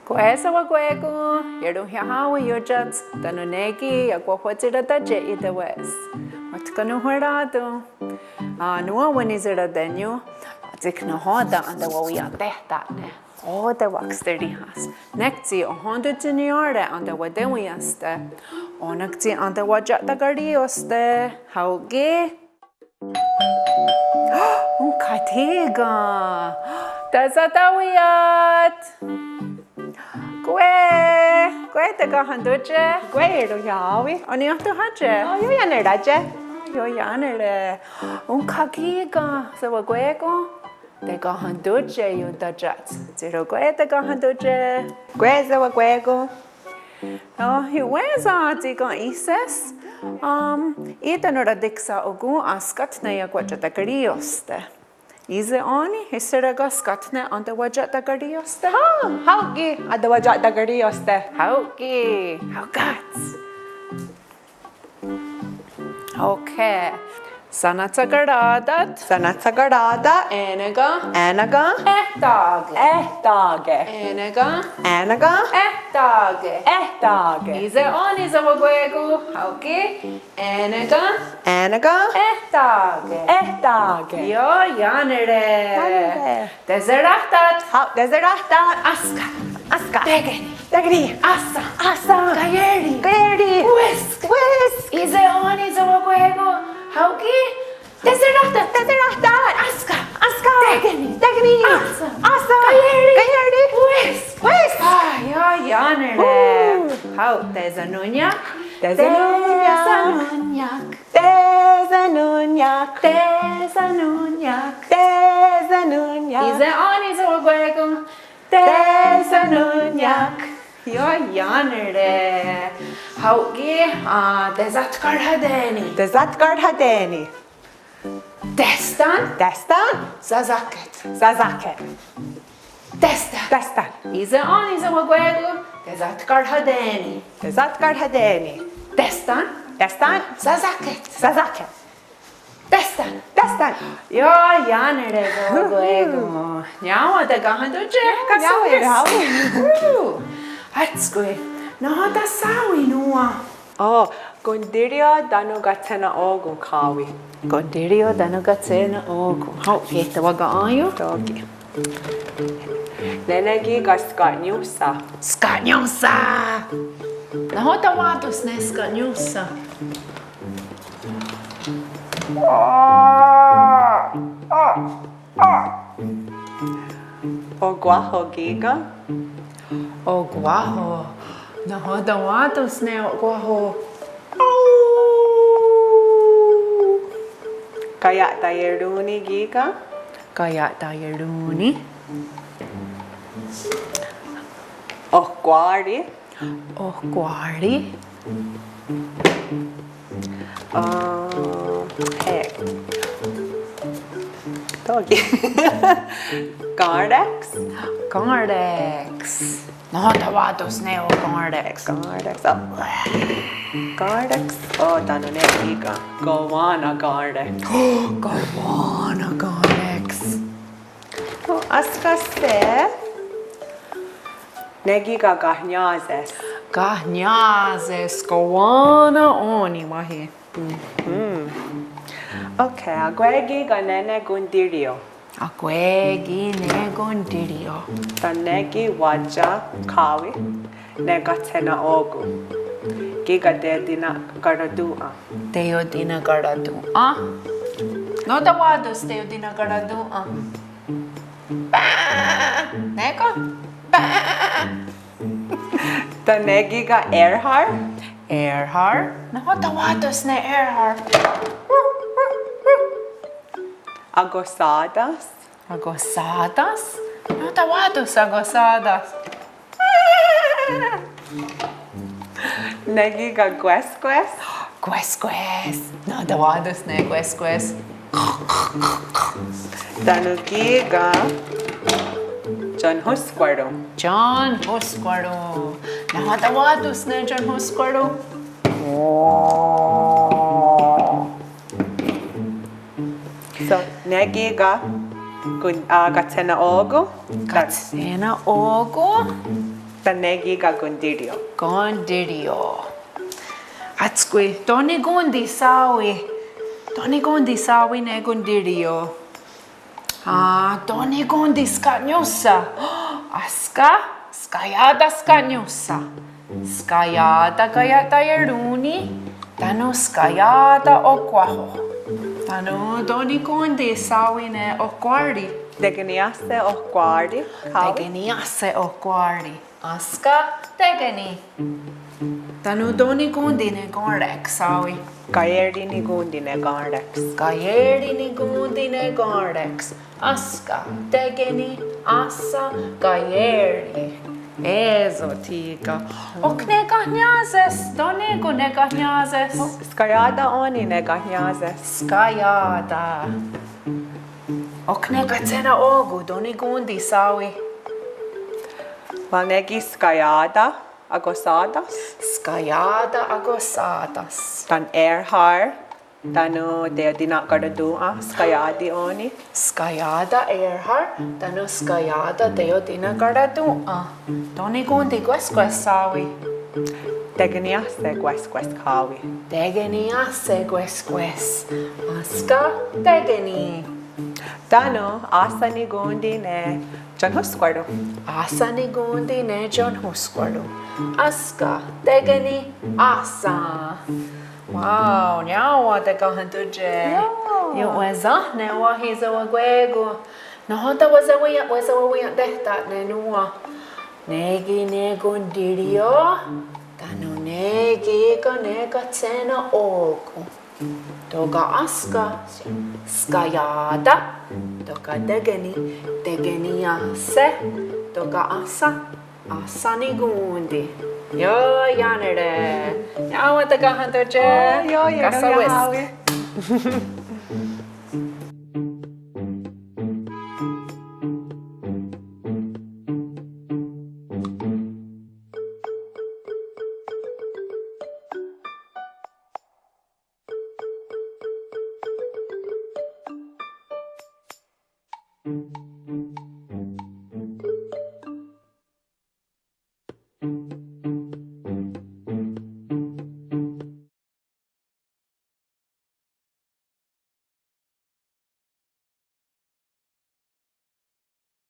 Queso guego, yerdo hiahawa yojats, tanonegi, aguahuatira daje ida wes. Matkanu horado. Nua winizira denyo, dikna hoda anda wawia tehta ne. Oda waxterdi has. Nekti ohonda juniore anda wadewiaste. Onakti anda wajata gardioste. Hauge. Katiga. Tazatawiyat. Kwe taga handuche. Kwe do yawi. Oni ahtu hache. Yo yana raje. Yo yanere. Kakiga. Sawa kweko. Taga handuche yo dajat. Zero kwe taga handuche. Kwe sawa kweko. Hiweza tiga ises. Ita nora diksa ogu askat na ya kwachata karioste. Ize oni hiseraga skatne anta wajata karioste. Hauki adawajat dagari oste. Hauki. Haukats. Okay. Sanatagaradat. Sanatsagarada. Enega. Anaga. Ehtage. Ehtage. Enega. Anaga. Ehtage. Ehtage. Ize oni zawagwegu. Hauki. Enega. Anaga. Ehtage. Ehtage. Yo yanere. Deserachtat. Hau deserahta. Aska. Aska. Degeni. Dagri. Asa. Asa. Gayeri. Gayeri. Whisk. Whisk. Ize oni zawagwegu. Hauki. Deserachtat. Deserahta. Aska. Aska. Degeni. Dagri. Asa. Asa. Gayeri. Gayeri. Whisk. Whisk. Ya yanere. Hau tezanunyak. Tezanunyak. Tezanunyak. Tezanunyak. Tezanunyak. Tezanunyak. Ize oni zawagwegu. Tezanunyak. Yo yanere. Hauki. Dezatkar hadeni. Dezatkar hadeni. Destan. Destan. Zazaket. Zazaket. Destan. Destan. Ize oni zawagwegu. Dezatkar hadeni. Dezatkar hadeni. Destan. Destan. Zazaket. Zazaket. Destan. Destan. Yo yanere zawagwegu. Nyawa da gahanduche. Hatskui. No da sawi nuwa. Oh, gondiria danu gatsena ogun kawi. Gondirio danugatsena ogu. Hau fieta waga ayo. Dogi. Nenegi gaskanyusa. Skanyusa. Nahota watus ne skanyusa. Oguaho giga. Oguaho. Nahota watus ne oguaho. Kaya tayeruni giga. Kaya tayaruni. Oguari. Oguari. Hey. Dogi. Gardex. Gardex. Nahota watus ne ogardex. Gardex. Gardex. Oh, danu ne giga. Gowana Gardex. Gawana gardex. Oh, askase. Negiga gahnazes. Gahnazes. Gawana oni mahi. Okay, agwegi ganene gundirio. Akwegi ne gondirio. Tanegi waja kawi. Negatena ogu. Giga dedina garadua. Teodina garadu. No da wados teodina garadu. Neko? Tanegiga Erhar. Erhar. No da wados ne Erhar. Agosadas. Agosadas? No da wados agosadas. Negiga Guesques. Quesques. No da wados ne quesques. Tanu giga John Husquardo. John Husquardo. Nakatawatos na John Husquardo. So, negiga gatsena ogo. Katsena ogo. Tanegiga gundirio. Gondirio. Atskwi, Tony Gondi Sawi. Tony Gondi Sawi ne Gondirio. Tony Gondi Scagnosa. Aska, Skayada Scagnosa. Skayada Gayata Yeruni. Tano Skayada Okwaho. Tano Tony Gondi Sawi ne Okwardi. Degniaste oquardi. Tegeniasse Okwardi. Aska, Tegeni. Tanu Tony Gondi ne Gorek Sawi. Gaerdi ni gundine gardex. Gajerdi ni gundi ne Gordex. Aska, Tegeni, Assa, Gajerdi. Ezotika. Och ne gahnjazes, Donego ne gahnjazes. Skajada oni ne gahnjazes. Skajada. Och ne gacena ogu, Doni Gundi Sawi. Valnegi skajada agosadas. Skajada agosadas. Tan erhar. Tanu deodina gardua. Skajadi oni. Skajada erhar, Tanu skajada deodina garadua. Doni Gundi Guesques Sawi. Degniaste guesques kawi. Tegeni asse Guesques. Aska, Tegeni. Tanu asani gundine. John Husquardo. Asani Gundi ne John Husquardo. Aska, Tegeni, Asa. Wow, nyawa te kahantuje. Yo weza ne wahiza wagwego. No hota weza wia dehta ne nuwa. Negi ne gundirio. Tanu negi ka ne ka tsena oku. Toga aska, skajada. Toga tegeni ase. Toga asa, asani gundi. Yo yanere. Nyawa te kahantuje. Yo Kasawis. Yawi.